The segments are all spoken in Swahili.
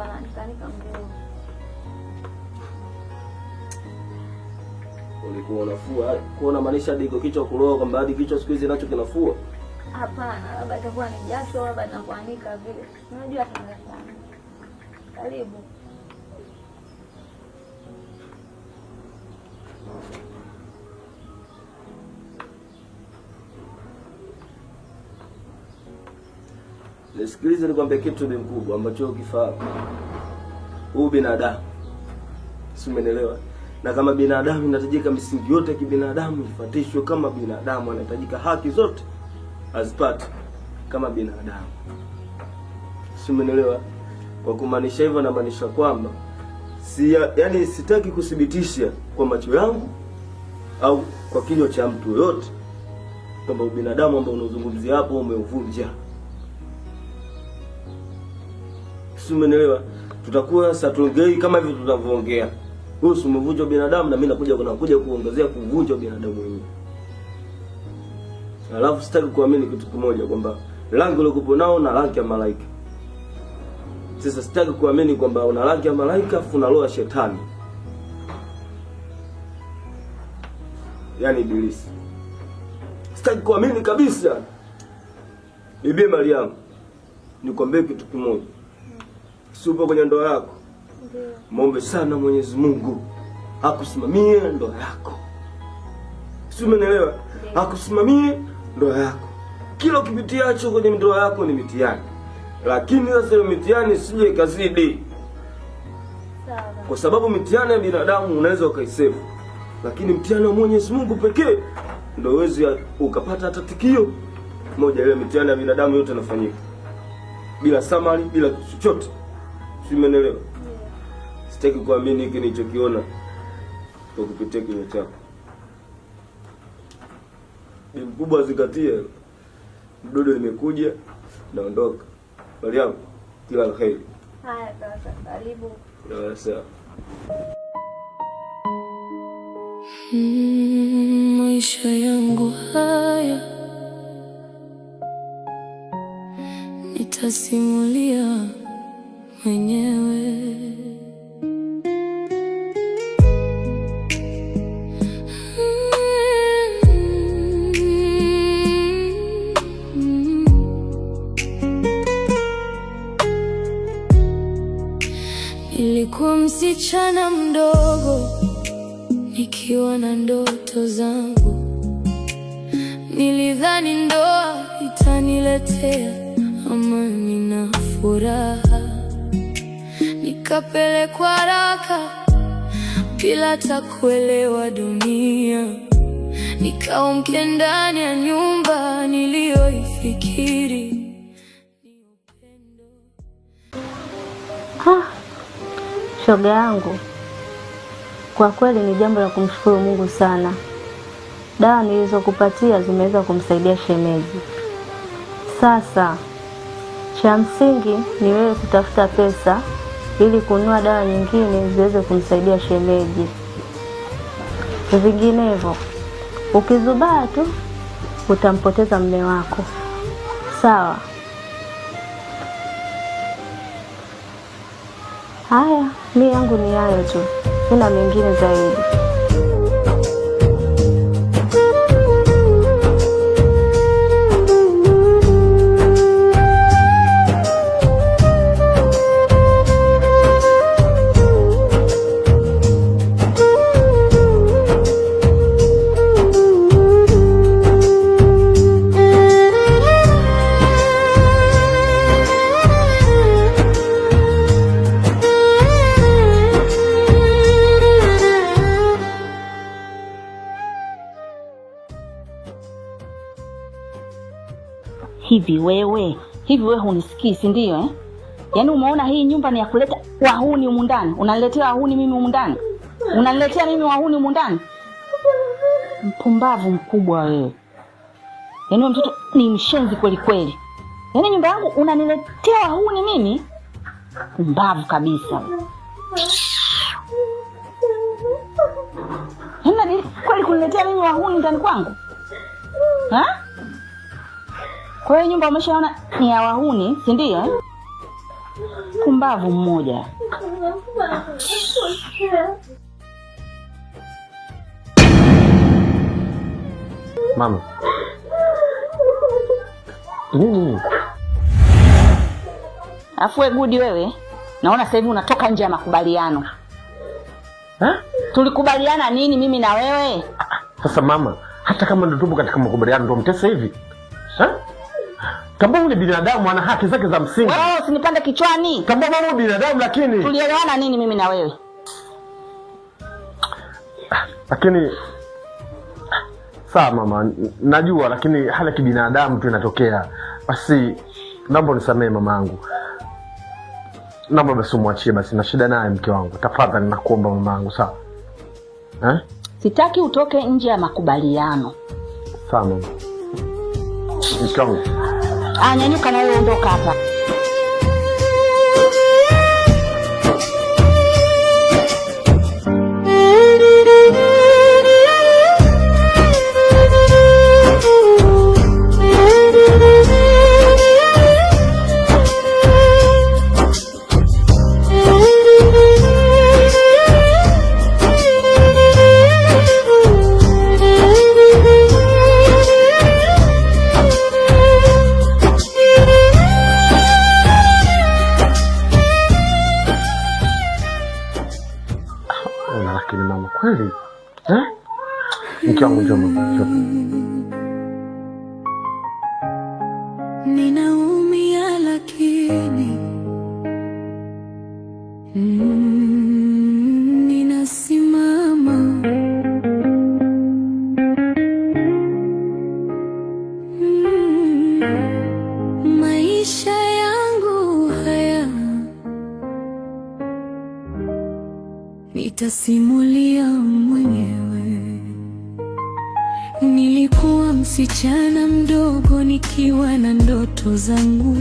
kwa nikanika nguo. Ulikuwa unafua? Kuona maanisha diko kichwa kuloa kwamba hadi kichwa siku hizi nacho kinafua? Hapana, labda itakuwa ni jasho, labda nakuanika vile. Unajua tunafanya. Karibu. Nisikilize nikwambie kitu ni mkubwa ambacho ukifahamu. Huu binadamu. Si umeelewa? Na kama binadamu inahitajika misingi yote ya kibinadamu ifuatishwe kama binadamu, anahitajika haki zote azipate kama binadamu. Si umeelewa? Kwa kumaanisha hivyo na maanisha kwamba yani sitaki kuthibitisha kwa macho yangu au kwa kinywa cha mtu yote kwamba ubinadamu ambao unazungumzia hapo umeuvunja. Si umeelewa? Tutakuwa sasa tuongei kama hivyo tunavyoongea. Wewe umevunja binadamu na mimi nakuja kuongezea kuvunja binadamu wenyewe. Alafu sitaki kuamini kitu kimoja kwamba rangi uliokuwa nao na rangi ya malaika. Sasa sitaki kuamini kwamba una rangi ya malaika afu una roho ya shetani. Yaani ibilisi. Sitaki kuamini kabisa. Bibi Mariam, nikwambie kitu kimoja. Supo kwenye ndoa yako. Ndio. Muombe sana Mwenyezi Mungu akusimamie ndoa yako. Si umeelewa? Akusimamie ndoa yako. Kila ukipitiacho kwenye ndoa yako ni mitihani. Lakini sasa hiyo mitihani sije ikazidi. Sawa. Kwa sababu mitihani ya binadamu unaweza ukaisave. Lakini mtihani wa Mwenyezi Mungu pekee ndio uweze ukapata hata tikio moja. Ile mitihani ya binadamu yote inafanyika bila samari, bila chochote. Si umeelewa? Yeah. Sitaki kuamini hiki nilichokiona kwa kupitia kinywa chako. Ni mkubwa zingatia. Mdodo limekuja, naondoka. Mariam, kila la heri. Haya kaka, karibu. Sawa. Maisha yangu haya nitasimulia mwenyewe. Nilikuwa msichana mdogo nikiwa na ndoto zangu. Nilidhani ndoa itaniletea amani na furaha. Nikapelekwa haraka bila hata kuelewa dunia. Nikawa mke ndani ya nyumba niliyoifikiri ni upendo. Shoga yangu, kwa kweli ni jambo la kumshukuru Mungu sana. Dawa nilizokupatia zimeweza kumsaidia shemeji. Sasa cha msingi ni wewe kutafuta pesa ili kununua dawa nyingine ziweze kumsaidia shemeji. Vinginevyo ukizubaa tu utampoteza mume wako. Sawa? Haya, mimi yangu ni hayo tu. Sina mengine zaidi. Hivi wewe hunisikii, si ndio eh? Yaani umeona hii nyumba ni ya kuleta wahuni humu ndani? Unaniletea wahuni mimi humu ndani? Unaniletea mimi wahuni humu ndani? Mpumbavu mkubwa wewe. Yaani wewe mtoto ni mshenzi kweli kweli. Yaani nyumba yangu unaniletea wahuni mimi? Mpumbavu kabisa. Yaani kweli kuniletea mimi wahuni ndani kwangu? Ha? Kwa hiyo nyumba umeshaona ni ya wahuni, si ndio eh? mpumbavu mmoja. Mama. Nini? Afue Gudi wewe. Naona sasa hivi unatoka nje ya makubaliano. Tulikubaliana nini mimi na wewe? Sasa mama, hata kama ndio tupo katika makubaliano ndio mtesa hivi? Kama ni binadamu ana haki zake za msingi. Wewe usinipande kichwani. Kama mama binadamu lakini tulielewana nini mimi na wewe? Lakini sawa mama, najua lakini hali kibinadamu tu inatokea. Basi naomba unisamee mamangu. Naomba basi umwachie basi, na shida naye mke wangu. Tafadhali nakuomba mamangu, sawa? Sitaki utoke nje ya makubaliano. Sawa mama. Mke wangu. Nyanyuka na wewe ondoka hapa. Lakini mama kweli? Mke wangu njoo. Ninaumia lakini ninasimama. Maisha yangu haya nitasimulia mwenyewe. Nilikuwa msichana mdogo nikiwa na ndoto zangu.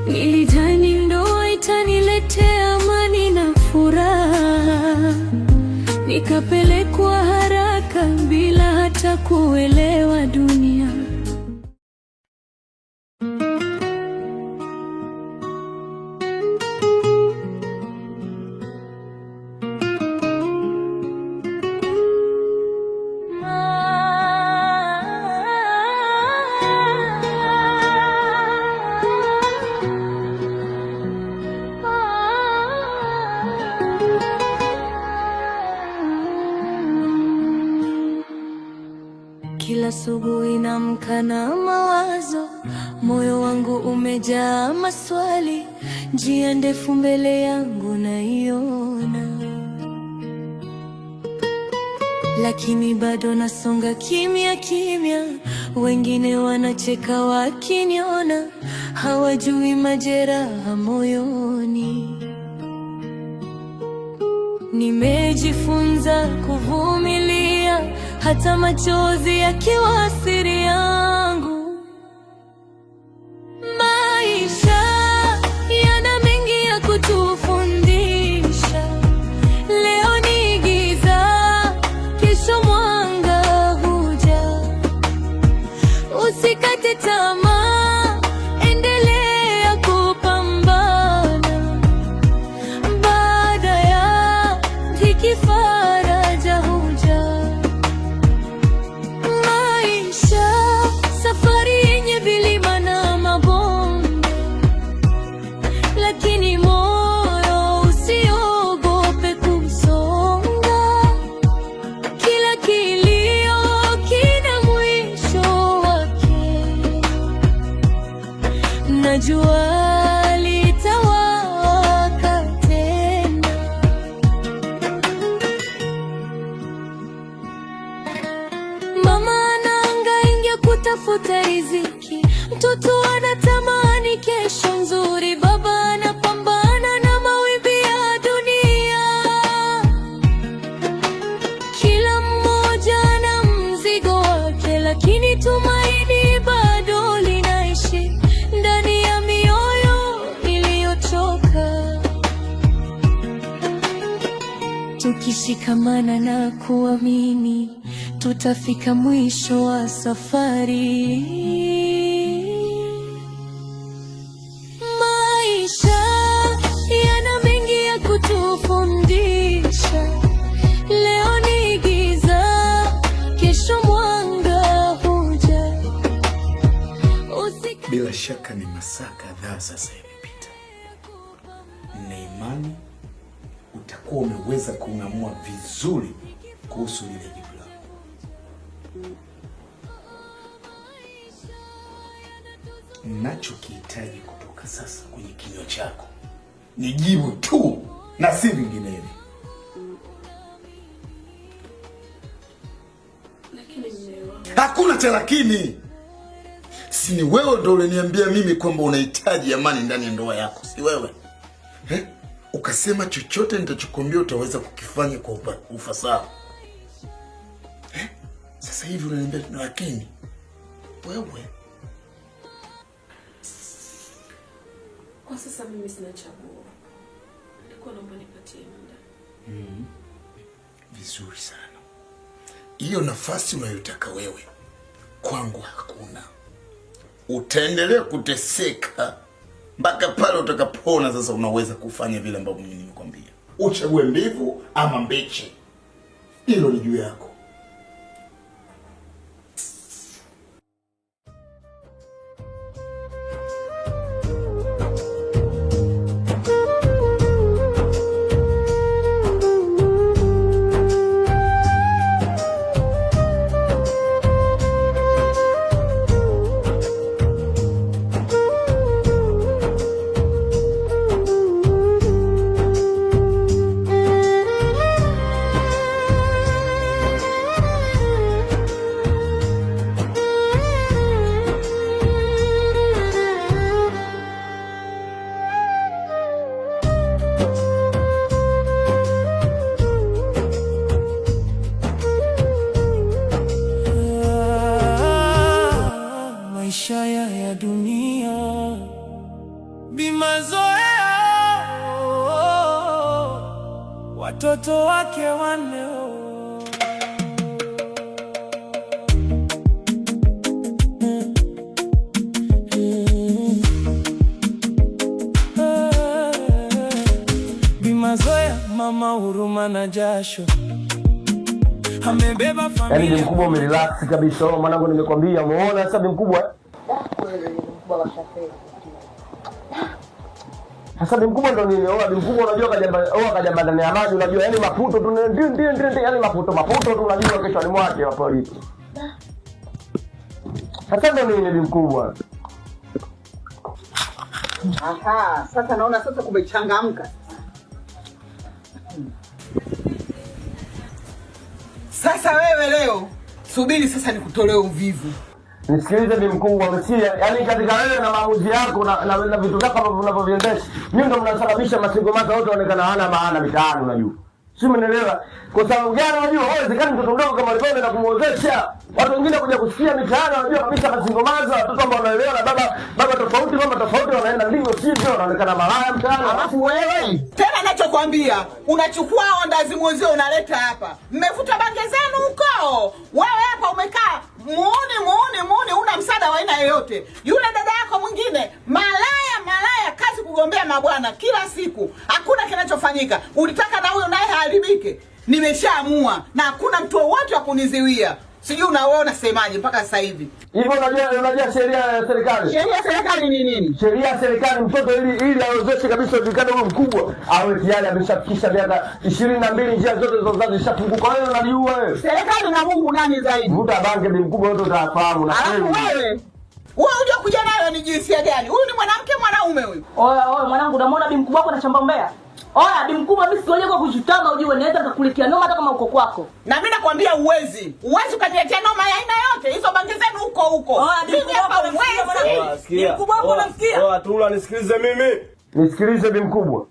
Nilidhani ndoa itaniletea amani na furaha. Nikapelekwa haraka bila hata kuelewa dunia. Kila asubuhi naamka na mawazo, moyo wangu umejaa maswali, njia ndefu mbele yangu naiona, lakini bado nasonga kimya kimya. Wengine wanacheka wakiniona, hawajui majeraha moyoni. Nimejifunza kuvumilia hata machozi yakiwa siri yangu. Maisha yana mengi ya kutufundisha. Leo ni giza, kesho mwanga huja. Usikate tamaa, endelea kupambana. Baada ya dhiki faraja huja. Maisha safari yenye vilima na mabonde, lakini moyo usiogope kusonga. Kila kilio kina mwisho wake, najua litawaka tena. Mama anahangaika kutafuta riziki, mtoto anatamani kesho nzuri, baba anapambana na mawimbi ya dunia. Kila mmoja ana mzigo wake, lakini tumaini bado linaishi ndani ya mioyo iliyochoka. Tukishikamana na kuamini, tutafika mwisho wa safari. Maisha kufundisha. Leo ni giza, kesho mwanga huja. Bila shaka ni masaa kadhaa sasa yamepita. Nina imani utakuwa umeweza kung'amua vizuri kuhusu lile jibu lako. Ninachokihitaji kutoka sasa kwenye kinywa chako ni jibu tu na si vinginevyo. Hakuna cha lakini. Si ni wewe ndo uliniambia mimi kwamba unahitaji amani ndani ya ndoa yako, si wewe? Ukasema chochote nitachokuambia utaweza kukifanya kwa ufasaha. Sasa hivi unaniambia tuna lakini. Wewe. Kwa sasa mimi sina chaguo. Nilikuwa naomba nipatie muda. Vizuri sana. Hiyo nafasi unayotaka wewe kwangu hakuna. Utaendelea kuteseka mpaka pale utakapoona sasa unaweza kufanya vile ambavyo mimi nimekwambia. Uchague mbivu ama mbichi. Hilo ni juu yako. Maisha ya dunia bimazoea, watoto wake wanne. Bimazoea, mama huruma na jasho, amebeba familia. Yaani mkubwa umerelax kabisa. Mwanangu nimekwambia, umeona sasa mkubwa? Sasa mkubwa ndo nini? Mkubwa unajua kajamba ndani ya maji, unajua yani maputo tu ndio yani maputo tu unajua kesho ni mwake hapo alipo. Sasa ndo nini mkubwa? Aha, sasa naona sasa kumechangamka. Sasa wewe leo subiri sasa nikutolee uvivu. Nisikilize bi mkubwa, umesikia? Yaani katika wewe na maamuzi yako na vitu vyako ambavyo unavyoviendesha, mimi ndo mnasababisha masingomaza wote waonekana hana maana mitaani unajua. Si umeelewa? Kwa sababu gani unajua? Haiwezekani mtoto mdogo kama Likonde na kumuozesha. Watu wengine kuja kusikia mitaani wanajua kabisa masingomaza, watoto ambao wanaelewa na baba tofauti, mama tofauti wanaenda ndivyo sivyo wanaonekana malaya mtaani. Alafu wewe, tena ninachokwambia, unachukua ondazi mwenzio unaleta hapa. Mmevuta bange zenu huko. Wewe hapa umekaa muone una msaada wa aina yoyote. Yule dada yako mwingine malaya kazi kugombea mabwana kila siku. Hakuna kinachofanyika. Ulitaka na huyo naye haribike. Nimeshaamua na hakuna mtu wote wa kuniziwia. Sijui unaona semaje mpaka sasa hivi. Hivyo unajua sheria ya serikali. Sheria ya serikali ni nini? Sheria ya serikali mtoto ili aozeshe kabisa ujulikane huyo mkubwa awe tayari ameshafikisha miaka 22, njia zote za uzazi zishafunguka. Wewe unajua wewe. Serikali na Mungu nani zaidi? Vuta bange bi mkubwa wote utafahamu na kweli. Wewe unajua kuja nayo ni jinsia gani? Huyu ni mwanamke mwanaume huyu. Oya mwanangu, unamwona bi mkubwa wako anachamba mbea? Oya bi mkubwa, mimi siwaje kwa kujutama ujue naweza nikakuletea noma hata kama uko kwako. Na mimi nakwambia uwezi ukaniletea noma ya aina yote. Hizo bange zenu huko. Oya bi mkubwa unamsikia? Bi mkubwa wako unamsikia? Oya tula nisikilize mimi. Nisikilize bi mkubwa.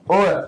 Oya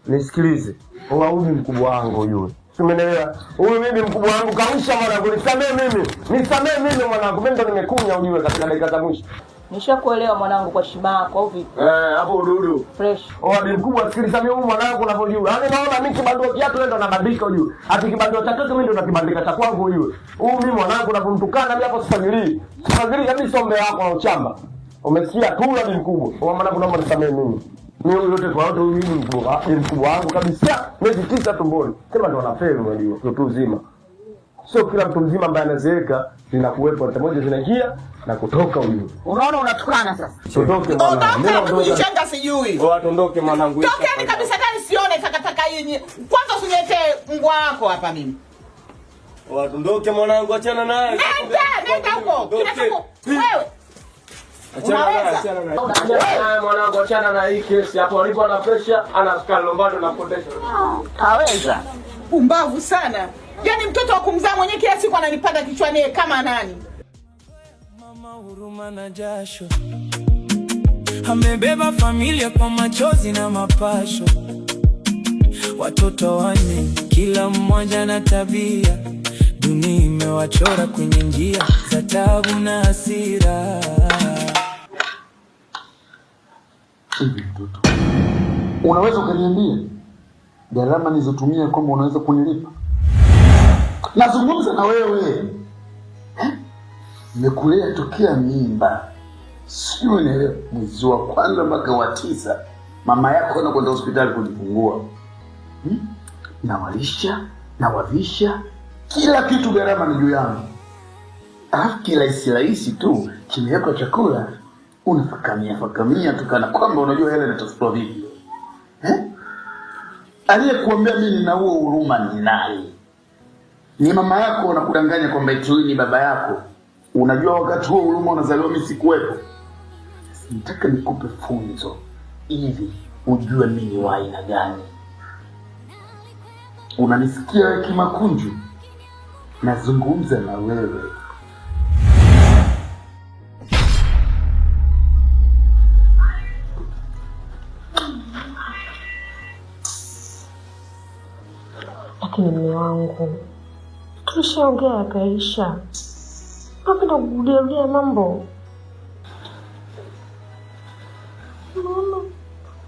nisikilize. Oya huyu mkubwa wangu yule. Umeelewa? Huyu mimi mkubwa wangu kausha mwanangu, nisamee mimi mwanangu. Mimi ndo nimekunya ujue katika dakika za mwisho. Nishakuelewa mwanangu kwa shima yako au vipi? Hapo dudu. Fresh. Bi mkubwa sikiliza mimi mwanangu unavyojua. Yaani naona mimi kibandua kiatu ndo nabandika ujue. Ati kibandua cha toto mimi ndo nakibandika cha kwangu ujue. Mimi mwanangu unapomtukana mimi hapo sifagilii. Sifagilii kabisa ombe wako na uchamba. Umesikia tu bi mkubwa. Mwanangu naomba nisamee mimi. Mimi yote kwa watu mimi mkubwa wangu kabisa. Miezi 9 tumboni. Sema ndo wanafeli unajua, mtu mzima. Sio kila mtu mzima ambaye anazeeka zinakuwepo hata moja zinaingia na kutoka huyo. Unaona unatukana sasa. Tutoke bwana. Mimi kuichenga sijui. Watondoke mwanangu. Tokeni kabisa tani sione takataka hii. Kwanza usinyetee mbwa wako hapa mimi. Watondoke mwanangu, achana naye. Nenda huko. Wewe. Achana naye mwanangu, achana na hii kesi hapo alipo na pressure anasikia lombado na potesha. Haweza. Pumbavu sana. Yaani mtoto wa kumzaa mwenyewe kila siku ananipanda kichwani kama nani? Mama huruma na jasho, amebeba familia kwa machozi na mapasho. Watoto 4 kila mmoja na tabia, dunia imewachora kwenye njia za taabu na hasira. Mtoto, unaweza ukaniambia gharama nilizotumia kwamba unaweza kunilipa? Nazungumza na wewe. Nimekulea tokea mimba. Sio unaelewa, mwezi wa kwanza mpaka wa 9 mama yako anakwenda hospitali kujifungua. Nawalisha, nawavisha, kila kitu gharama ni juu yangu. Alafu kirahisi tu kimewekwa chakula unafakamia tukana kwamba unajua hela inatafutwa vipi. Aliyekuambia mimi nina huo huruma ni nani? Ni mama yako anakudanganya kwamba eti ni baba yako. Unajua wakati huo huruma unazaliwa mimi sikuwepo. Nataka nikupe funzo ili ujue mimi ni wa aina gani. Unanisikia wewe Kimakunju? Nazungumza na wewe. Lakini mume wangu, tulishaongea yakaisha. Napenda kurudia mambo. Mama,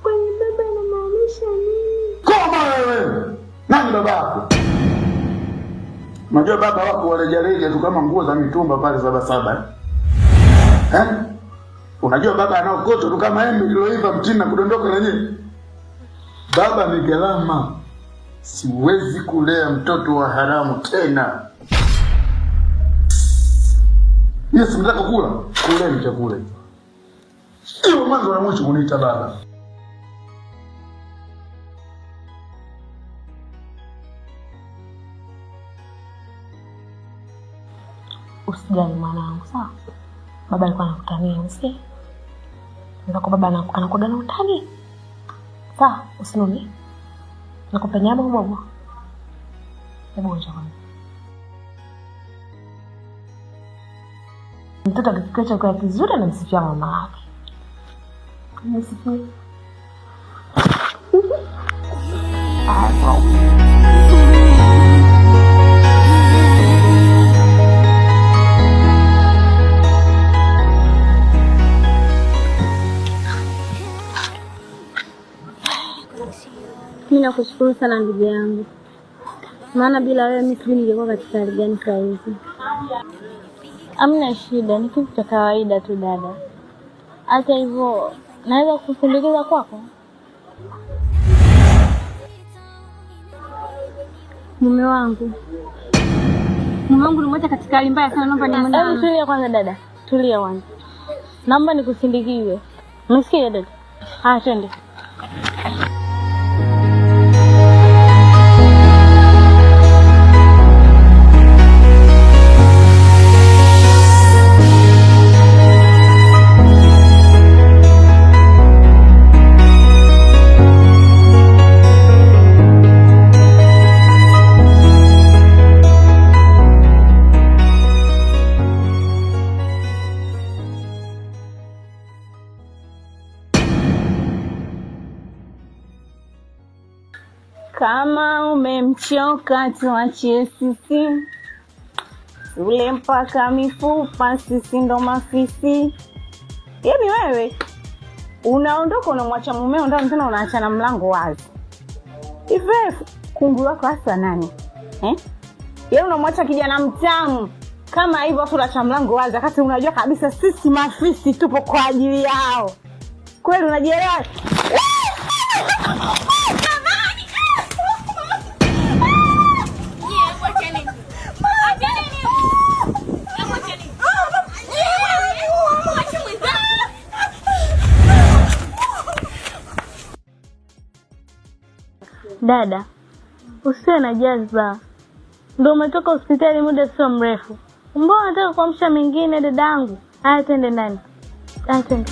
kwani baba anamaanisha nini? Koma wewe! Nani baba yako? Unajua baba wako walejareja tu kama nguo za mitumba pale Sabasaba. Unajua baba anaokota tu kama embe liloiva mtini na kudondoka na nini? Baba ni gharama. Siwezi kulea mtoto wa haramu tena. Yes, mtaka kula? Kuleni chakula. Sio mwanzo na mwisho kuniita baba. Usijali mwanangu, sawa? Baba alikuwa anakutania, usikie? Ndio baba anakuwa na utani. Sawa, usinuni. Nakupa nyama au bobo? Hebu acha kwanza. Mtoto akipika chakula kizuri anamsifia mama yake. Anamsifia. Mimi nakushukuru sana ndugu yangu. Maana bila wewe mimi sijui ningekuwa katika hali gani saa hizi. Hamna shida, ni kitu cha kawaida tu dada. Hata hivyo, naweza kukusindikiza kwako? Mume wangu ni mmoja katika hali mbaya sana, naomba nimwone. Hebu tulia kwanza dada. Tulia kwanza. Naomba nikusindikize. Umesikia dada? Twende. Kama umemchoka tuachie sisi, ule mpaka mifupa, sisi ndo mafisi. Yaani wewe unaondoka unamwacha mumeo ndani tena unaacha na mlango wazi. Hivi kungu wako hasa nani? Yaani unamwacha kijana mtamu kama hivyo afu unaacha mlango wazi wakati unajua kabisa sisi mafisi tupo kwa ajili yao. Kweli unajielewa? Dada, usiwe na jazba. Ndio umetoka hospitali muda sio mrefu. Mbona unataka kuamsha mengine dadangu? Haya twende ndani. Haya twende.